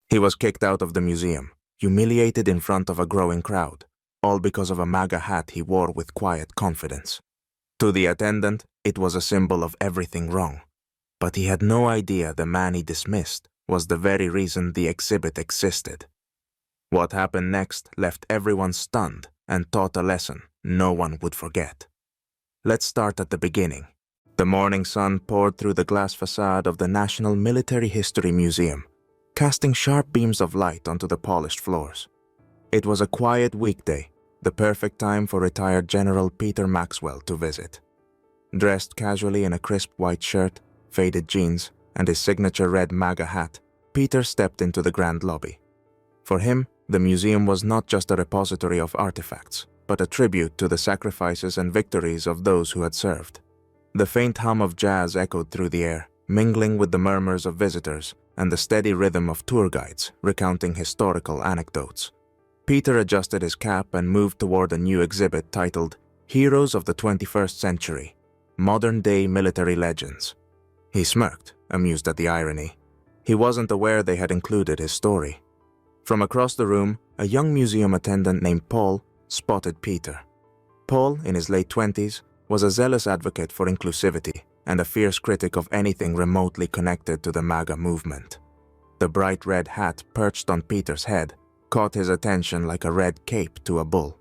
He was kicked out of the museum, humiliated in front of a growing crowd, all because of a MAGA hat he wore with quiet confidence. To the attendant, it was a symbol of everything wrong, but he had no idea the man he dismissed was the very reason the exhibit existed. What happened next left everyone stunned and taught a lesson no one would forget. Let's start at the beginning. The morning sun poured through the glass facade of the National Military History Museum, casting sharp beams of light onto the polished floors. It was a quiet weekday, the perfect time for retired General Peter Maxwell to visit. Dressed casually in a crisp white shirt, faded jeans, and his signature red MAGA hat, Peter stepped into the grand lobby. For him, the museum was not just a repository of artifacts, but a tribute to the sacrifices and victories of those who had served. The faint hum of jazz echoed through the air, mingling with the murmurs of visitors and the steady rhythm of tour guides recounting historical anecdotes. Peter adjusted his cap and moved toward a new exhibit titled Heroes of the 21st Century, Modern-Day Military Legends. He smirked, amused at the irony. He wasn't aware they had included his story. From across the room, a young museum attendant named Paul spotted Peter. Paul, in his late 20s, was a zealous advocate for inclusivity and a fierce critic of anything remotely connected to the MAGA movement. The bright red hat perched on Peter's head caught his attention like a red cape to a bull.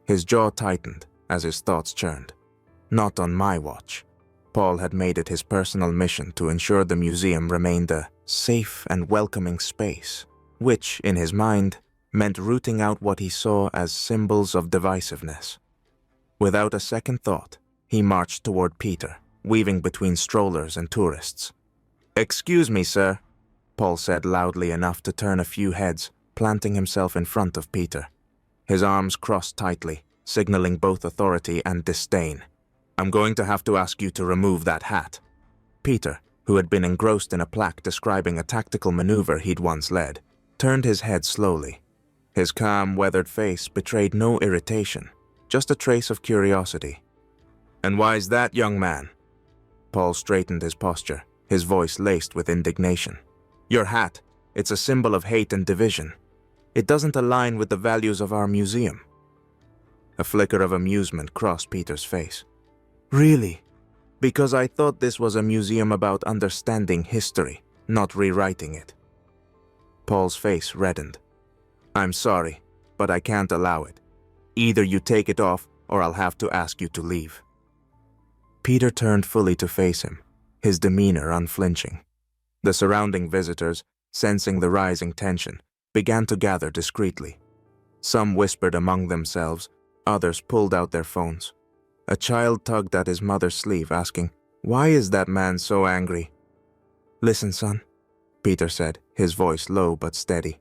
His jaw tightened as his thoughts churned. Not on my watch. Paul had made it his personal mission to ensure the museum remained a safe and welcoming space, which, in his mind, meant rooting out what he saw as symbols of divisiveness. Without a second thought, he marched toward Peter, weaving between strollers and tourists. "Excuse me, sir," Paul said loudly enough to turn a few heads, planting himself in front of Peter. His arms crossed tightly, signaling both authority and disdain. "I'm going to have to ask you to remove that hat." Peter, who had been engrossed in a plaque describing a tactical maneuver he'd once led, turned his head slowly. His calm, weathered face betrayed no irritation, just a trace of curiosity. "And why's that, young man?" Paul straightened his posture, his voice laced with indignation. "Your hat, it's a symbol of hate and division. It doesn't align with the values of our museum." A flicker of amusement crossed Peter's face. "Really? Because I thought this was a museum about understanding history, not rewriting it." Paul's face reddened. "I'm sorry, but I can't allow it. Either you take it off, or I'll have to ask you to leave." Peter turned fully to face him, his demeanor unflinching. The surrounding visitors, sensing the rising tension, began to gather discreetly. Some whispered among themselves, others pulled out their phones. A child tugged at his mother's sleeve, asking, "Why is that man so angry?" "Listen, son," Peter said, his voice low but steady.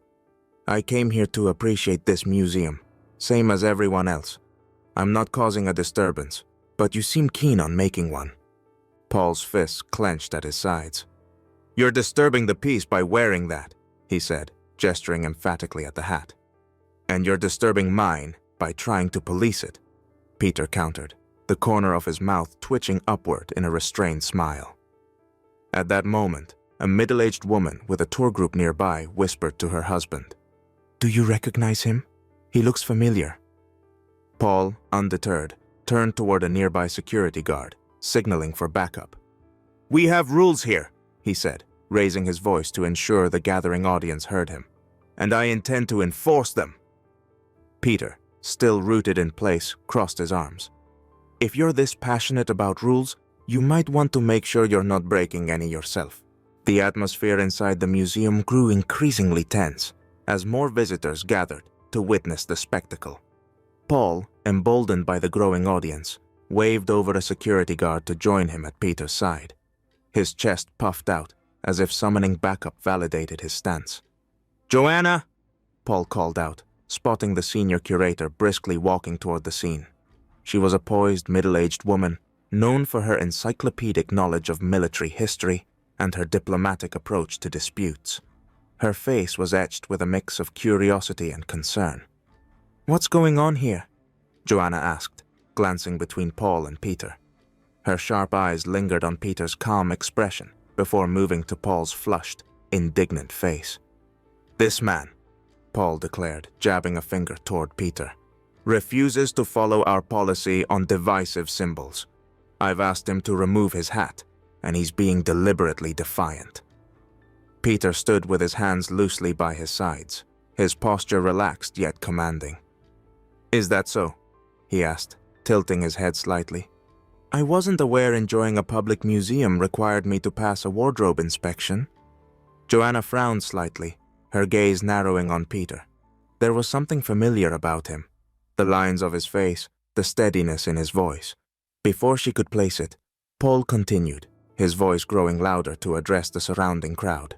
"I came here to appreciate this museum, same as everyone else. I'm not causing a disturbance, but you seem keen on making one." Paul's fists clenched at his sides. "You're disturbing the peace by wearing that," he said, gesturing emphatically at the hat. "And you're disturbing mine by trying to police it," Peter countered, the corner of his mouth twitching upward in a restrained smile. At that moment, a middle-aged woman with a tour group nearby whispered to her husband, "Do you recognize him? He looks familiar." Paul, undeterred, turned toward a nearby security guard, signaling for backup. "We have rules here," he said, raising his voice to ensure the gathering audience heard him, "and I intend to enforce them." Peter, still rooted in place, crossed his arms. "If you're this passionate about rules, you might want to make sure you're not breaking any yourself." The atmosphere inside the museum grew increasingly tense as more visitors gathered to witness the spectacle. Paul, emboldened by the growing audience, waved over a security guard to join him at Peter's side. His chest puffed out, as if summoning backup validated his stance. "Joanna!" Paul called out, spotting the senior curator briskly walking toward the scene. She was a poised, middle-aged woman, known for her encyclopedic knowledge of military history and her diplomatic approach to disputes. Her face was etched with a mix of curiosity and concern. "What's going on here?" Joanna asked, glancing between Paul and Peter. Her sharp eyes lingered on Peter's calm expression before moving to Paul's flushed, indignant face. This man, Paul declared, jabbing a finger toward Peter, refuses to follow our policy on divisive symbols. I've asked him to remove his hat, and he's being deliberately defiant. Peter stood with his hands loosely by his sides, his posture relaxed yet commanding. Is that so? He asked, tilting his head slightly. I wasn't aware enjoying a public museum required me to pass a wardrobe inspection. Joanna frowned slightly, her gaze narrowing on Peter. There was something familiar about him, the lines of his face, the steadiness in his voice. Before she could place it, Paul continued, his voice growing louder to address the surrounding crowd.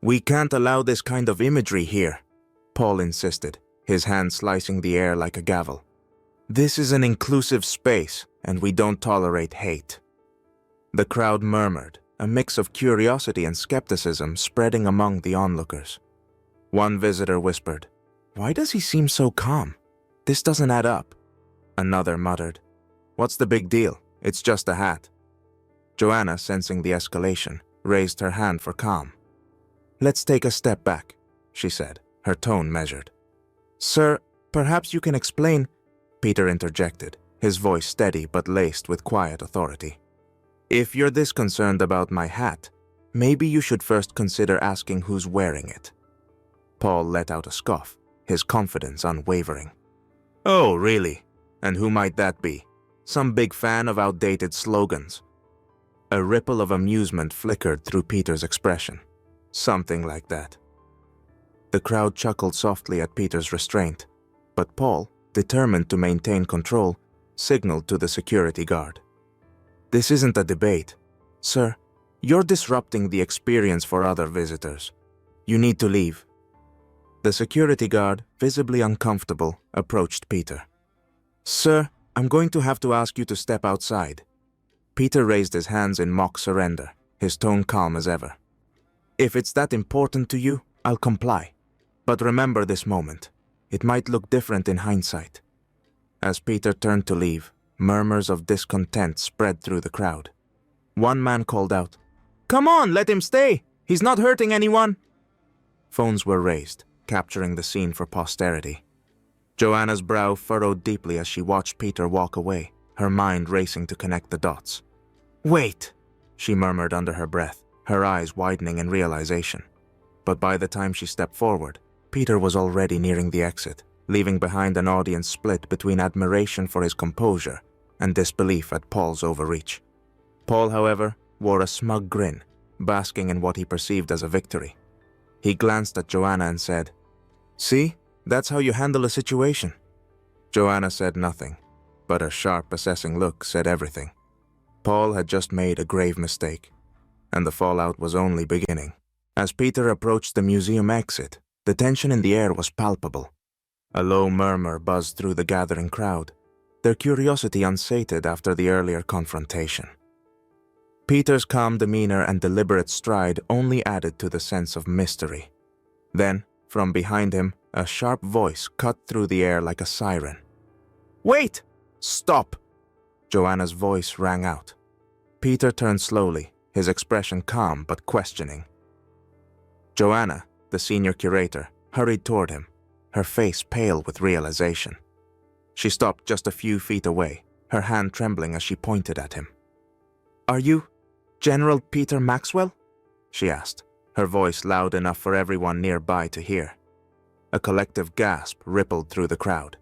We can't allow this kind of imagery here, Paul insisted, his hand slicing the air like a gavel. This is an inclusive space, and we don't tolerate hate. The crowd murmured, a mix of curiosity and skepticism spreading among the onlookers. One visitor whispered, Why does he seem so calm? This doesn't add up. Another muttered, What's the big deal? It's just a hat. Joanna, sensing the escalation, raised her hand for calm. Let's take a step back, she said, her tone measured. Sir, perhaps you can explain, Peter interjected, his voice steady but laced with quiet authority. If you're this concerned about my hat, maybe you should first consider asking who's wearing it. Paul let out a scoff, his confidence unwavering. Oh, really? And who might that be? Some big fan of outdated slogans? A ripple of amusement flickered through Peter's expression. Something like that. The crowd chuckled softly at Peter's restraint, but Paul, determined to maintain control, signaled to the security guard. This isn't a debate. Sir, you're disrupting the experience for other visitors. You need to leave. The security guard, visibly uncomfortable, approached Peter. Sir, I'm going to have to ask you to step outside. Peter raised his hands in mock surrender, his tone calm as ever. If it's that important to you, I'll comply. But remember this moment. It might look different in hindsight. As Peter turned to leave, murmurs of discontent spread through the crowd. One man called out, Come on, let him stay! He's not hurting anyone! Phones were raised, capturing the scene for posterity. Joanna's brow furrowed deeply as she watched Peter walk away, her mind racing to connect the dots. Wait, she murmured under her breath, her eyes widening in realization. But by the time she stepped forward, Peter was already nearing the exit, leaving behind an audience split between admiration for his composure and disbelief at Paul's overreach. Paul, however, wore a smug grin, basking in what he perceived as a victory. He glanced at Joanna and said, See, that's how you handle a situation. Joanna said nothing, but her sharp, assessing look said everything. Paul had just made a grave mistake, and the fallout was only beginning. As Peter approached the museum exit, the tension in the air was palpable. A low murmur buzzed through the gathering crowd, their curiosity unsated after the earlier confrontation. Peter's calm demeanor and deliberate stride only added to the sense of mystery. Then, from behind him, a sharp voice cut through the air like a siren. Wait! Stop! Joanna's voice rang out. Peter turned slowly, his expression calm but questioning. Joanna, the senior curator, hurried toward him, her face pale with realization. She stopped just a few feet away, her hand trembling as she pointed at him. Are you General Peter Maxwell? She asked, her voice loud enough for everyone nearby to hear. A collective gasp rippled through the crowd.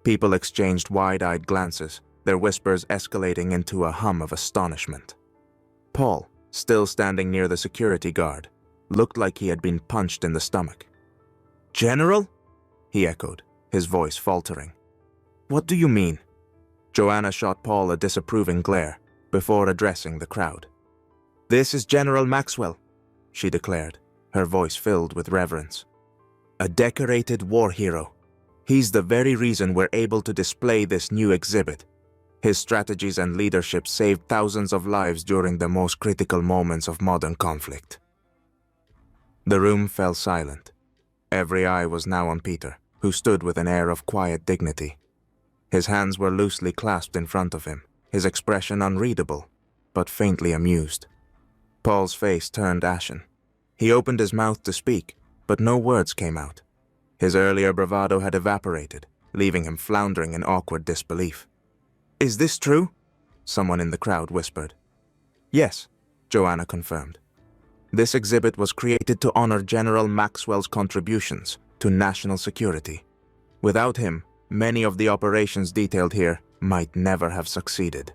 People exchanged wide-eyed glances, their whispers escalating into a hum of astonishment. Paul, still standing near the security guard, looked like he had been punched in the stomach. General? He echoed, his voice faltering. What do you mean? Joanna shot Paul a disapproving glare before addressing the crowd. This is General Maxwell, she declared, her voice filled with reverence. A decorated war hero. He's the very reason we're able to display this new exhibit. His strategies and leadership saved thousands of lives during the most critical moments of modern conflict. The room fell silent. Every eye was now on Peter, who stood with an air of quiet dignity. His hands were loosely clasped in front of him, his expression unreadable, but faintly amused. Paul's face turned ashen. He opened his mouth to speak, but no words came out. His earlier bravado had evaporated, leaving him floundering in awkward disbelief. "Is this true?" someone in the crowd whispered. "Yes," Joanna confirmed. "This exhibit was created to honor General Maxwell's contributions to national security. Without him, many of the operations detailed here might never have succeeded."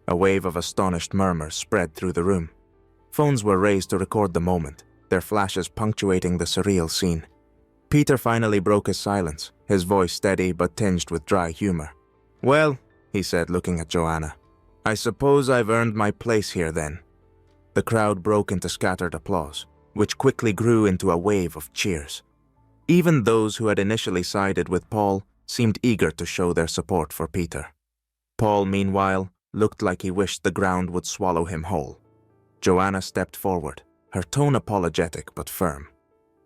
A wave of astonished murmurs spread through the room. Phones were raised to record the moment, their flashes punctuating the surreal scene. Peter finally broke his silence, his voice steady but tinged with dry humor. "Well," he said, looking at Joanna, "I suppose I've earned my place here then." The crowd broke into scattered applause, which quickly grew into a wave of cheers. Even those who had initially sided with Paul seemed eager to show their support for Peter. Paul, meanwhile, looked like he wished the ground would swallow him whole. Joanna stepped forward, her tone apologetic but firm.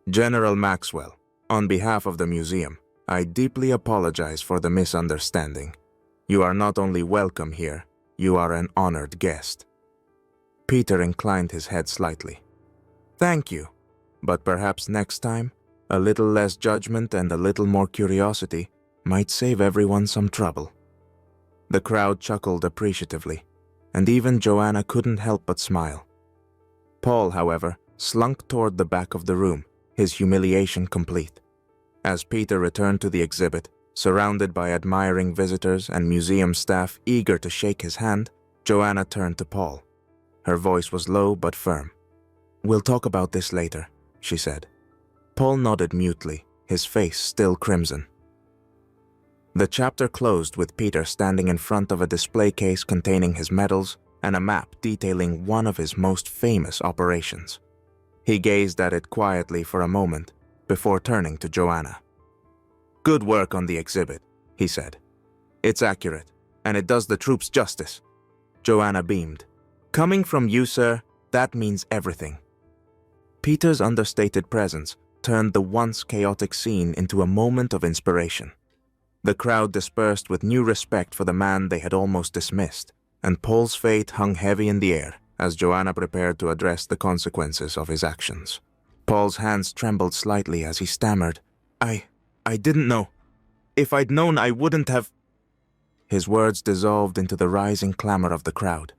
"General Maxwell, on behalf of the museum, I deeply apologize for the misunderstanding. You are not only welcome here, you are an honored guest." Peter inclined his head slightly. "Thank you, but perhaps next time, a little less judgment and a little more curiosity might save everyone some trouble." The crowd chuckled appreciatively, and even Joanna couldn't help but smile. Paul, however, slunk toward the back of the room, his humiliation complete. As Peter returned to the exhibit, surrounded by admiring visitors and museum staff eager to shake his hand, Joanna turned to Paul. Her voice was low but firm. "We'll talk about this later," she said. Paul nodded mutely, his face still crimson. The chapter closed with Peter standing in front of a display case containing his medals and a map detailing one of his most famous operations. He gazed at it quietly for a moment before turning to Joanna. "Good work on the exhibit," he said. "It's accurate, and it does the troops justice." Joanna beamed. "Coming from you, sir, that means everything." Peter's understated presence turned the once chaotic scene into a moment of inspiration. The crowd dispersed with new respect for the man they had almost dismissed, and Paul's fate hung heavy in the air as Joanna prepared to address the consequences of his actions. Paul's hands trembled slightly as he stammered, I didn't know. If I'd known, I wouldn't have..." His words dissolved into the rising clamor of the crowd.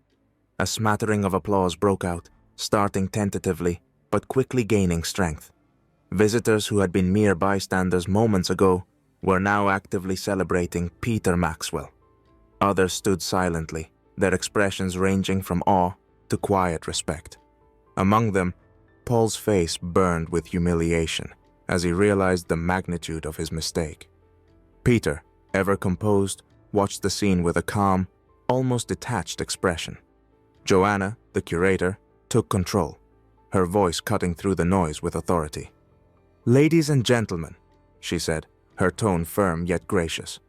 A smattering of applause broke out, starting tentatively, but quickly gaining strength. Visitors who had been mere bystanders moments ago were now actively celebrating Peter Maxwell. Others stood silently, their expressions ranging from awe to quiet respect. Among them, Paul's face burned with humiliation as he realized the magnitude of his mistake. Peter, ever composed, watched the scene with a calm, almost detached expression. Joanna, the curator, took control, her voice cutting through the noise with authority. "Ladies and gentlemen," she said, her tone firm yet gracious.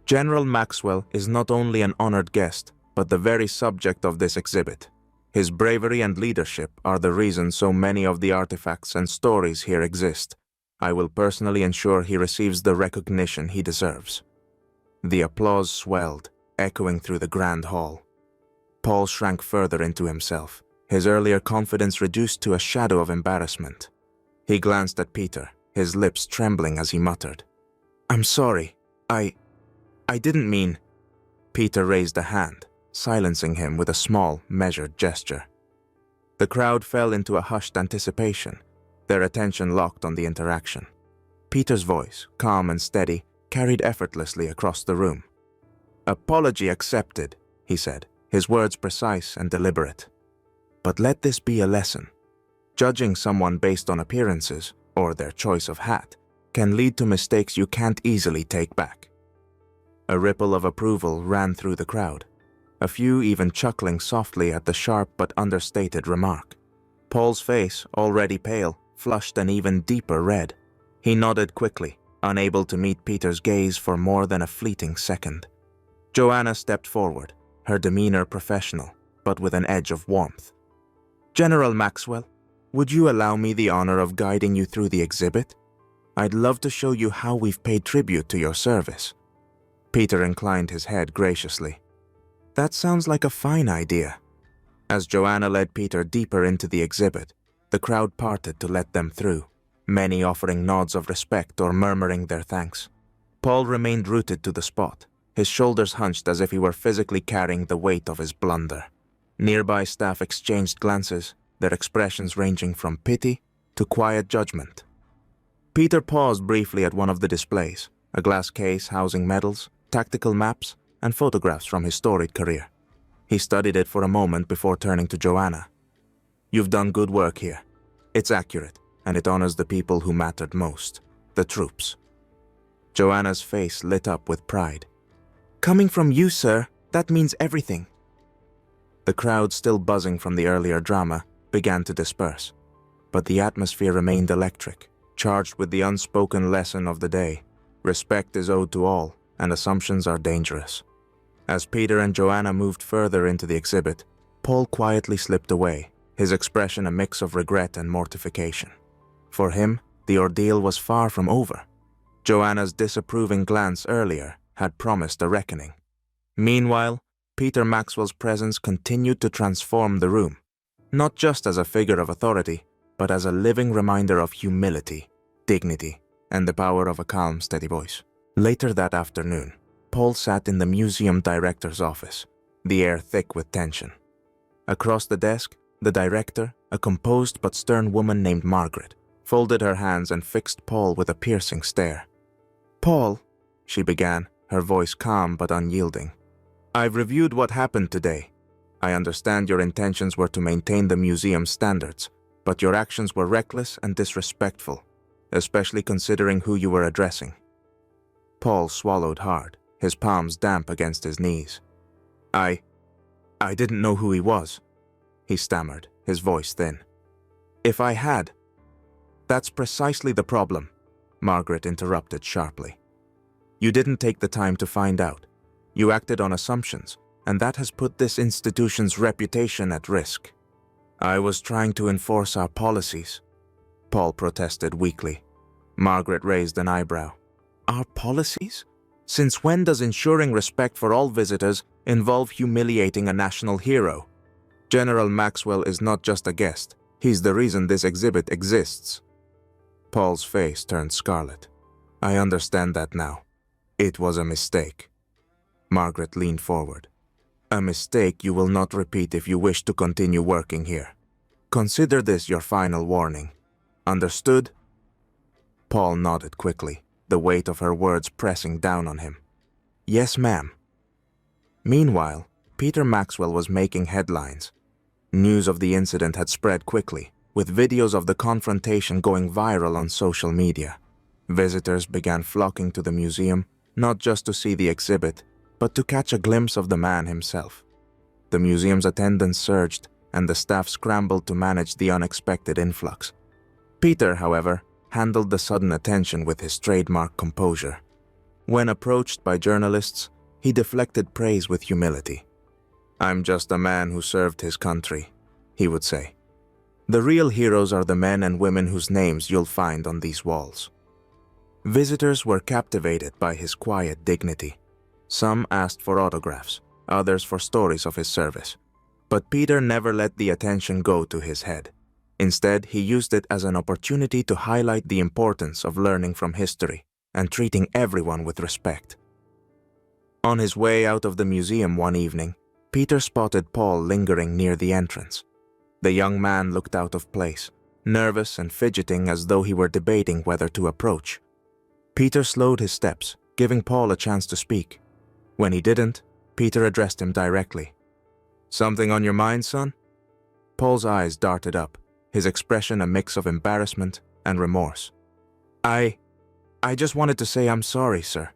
"General Maxwell is not only an honored guest, but the very subject of this exhibit. His bravery and leadership are the reason so many of the artifacts and stories here exist. I will personally ensure he receives the recognition he deserves." The applause swelled, echoing through the grand hall. Paul shrank further into himself, his earlier confidence reduced to a shadow of embarrassment. He glanced at Peter, his lips trembling as he muttered, "I'm sorry. I didn't mean..." Peter raised a hand, silencing him with a small, measured gesture. The crowd fell into a hushed anticipation, their attention locked on the interaction. Peter's voice, calm and steady, carried effortlessly across the room. "Apology accepted," he said, his words precise and deliberate. "But let this be a lesson. Judging someone based on appearances, or their choice of hat, can lead to mistakes you can't easily take back." A ripple of approval ran through the crowd, a few even chuckling softly at the sharp but understated remark. Paul's face, already pale, flushed an even deeper red. He nodded quickly, unable to meet Peter's gaze for more than a fleeting second. Joanna stepped forward, her demeanor professional, but with an edge of warmth. "General Maxwell, would you allow me the honor of guiding you through the exhibit? I'd love to show you how we've paid tribute to your service." Peter inclined his head graciously. "That sounds like a fine idea." As Joanna led Peter deeper into the exhibit, the crowd parted to let them through, many offering nods of respect or murmuring their thanks. Paul remained rooted to the spot, his shoulders hunched as if he were physically carrying the weight of his blunder. Nearby staff exchanged glances, their expressions ranging from pity to quiet judgment. Peter paused briefly at one of the displays, a glass case housing medals, tactical maps, and photographs from his storied career. He studied it for a moment before turning to Joanna. "You've done good work here. It's accurate, and it honors the people who mattered most, the troops." Joanna's face lit up with pride. "Coming from you, sir, that means everything." The crowd, still buzzing from the earlier drama, began to disperse, but the atmosphere remained electric, charged with the unspoken lesson of the day. Respect is owed to all, and assumptions are dangerous. As Peter and Joanna moved further into the exhibit, Paul quietly slipped away, his expression a mix of regret and mortification. For him, the ordeal was far from over. Joanna's disapproving glance earlier had promised a reckoning. Meanwhile, Peter Maxwell's presence continued to transform the room, not just as a figure of authority, but as a living reminder of humility, dignity, and the power of a calm, steady voice. Later that afternoon, Paul sat in the museum director's office, the air thick with tension. Across the desk, the director, a composed but stern woman named Margaret, folded her hands and fixed Paul with a piercing stare. "Paul," she began, her voice calm but unyielding, "I've reviewed what happened today. I understand your intentions were to maintain the museum's standards, but your actions were reckless and disrespectful, especially considering who you were addressing." Paul swallowed hard, his palms damp against his knees. I didn't know who he was," he stammered, his voice thin. "If I had—" "That's precisely the problem," Margaret interrupted sharply. "You didn't take the time to find out. You acted on assumptions, and that has put this institution's reputation at risk." "I was trying to enforce our policies," Paul protested weakly. Margaret raised an eyebrow. "Our policies? Since when does ensuring respect for all visitors involve humiliating a national hero? General Maxwell is not just a guest. He's the reason this exhibit exists." Paul's face turned scarlet. "I understand that now. It was a mistake." Margaret leaned forward. "A mistake you will not repeat if you wish to continue working here. Consider this your final warning. Understood?" Paul nodded quickly, the weight of her words pressing down on him. "Yes, ma'am." Meanwhile, Peter Maxwell was making headlines. News of the incident had spread quickly, with videos of the confrontation going viral on social media. Visitors began flocking to the museum, not just to see the exhibit, but to catch a glimpse of the man himself. The museum's attendance surged, and the staff scrambled to manage the unexpected influx. Peter, however, handled the sudden attention with his trademark composure. When approached by journalists, he deflected praise with humility. "I'm just a man who served his country," he would say. "The real heroes are the men and women whose names you'll find on these walls." Visitors were captivated by his quiet dignity. Some asked for autographs, others for stories of his service. But Peter never let the attention go to his head. Instead, he used it as an opportunity to highlight the importance of learning from history and treating everyone with respect. On his way out of the museum one evening, Peter spotted Paul lingering near the entrance. The young man looked out of place, nervous and fidgeting as though he were debating whether to approach. Peter slowed his steps, giving Paul a chance to speak. When he didn't, Peter addressed him directly. "Something on your mind, son?" Paul's eyes darted up, his expression a mix of embarrassment and remorse. I just wanted to say I'm sorry, sir.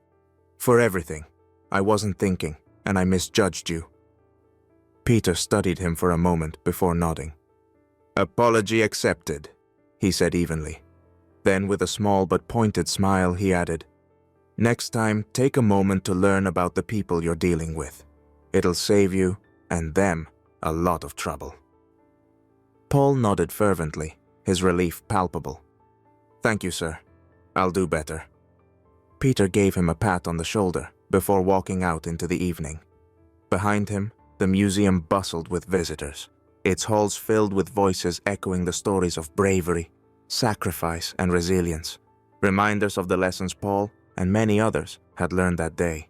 For everything. I wasn't thinking, and I misjudged you." Peter studied him for a moment before nodding. "Apology accepted," he said evenly. Then, with a small but pointed smile, he added, "Next time, take a moment to learn about the people you're dealing with. It'll save you, and them, a lot of trouble." Paul nodded fervently, his relief palpable. "Thank you, sir. I'll do better." Peter gave him a pat on the shoulder before walking out into the evening. Behind him, the museum bustled with visitors, its halls filled with voices echoing the stories of bravery, sacrifice, and resilience, reminders of the lessons Paul and many others had learned that day.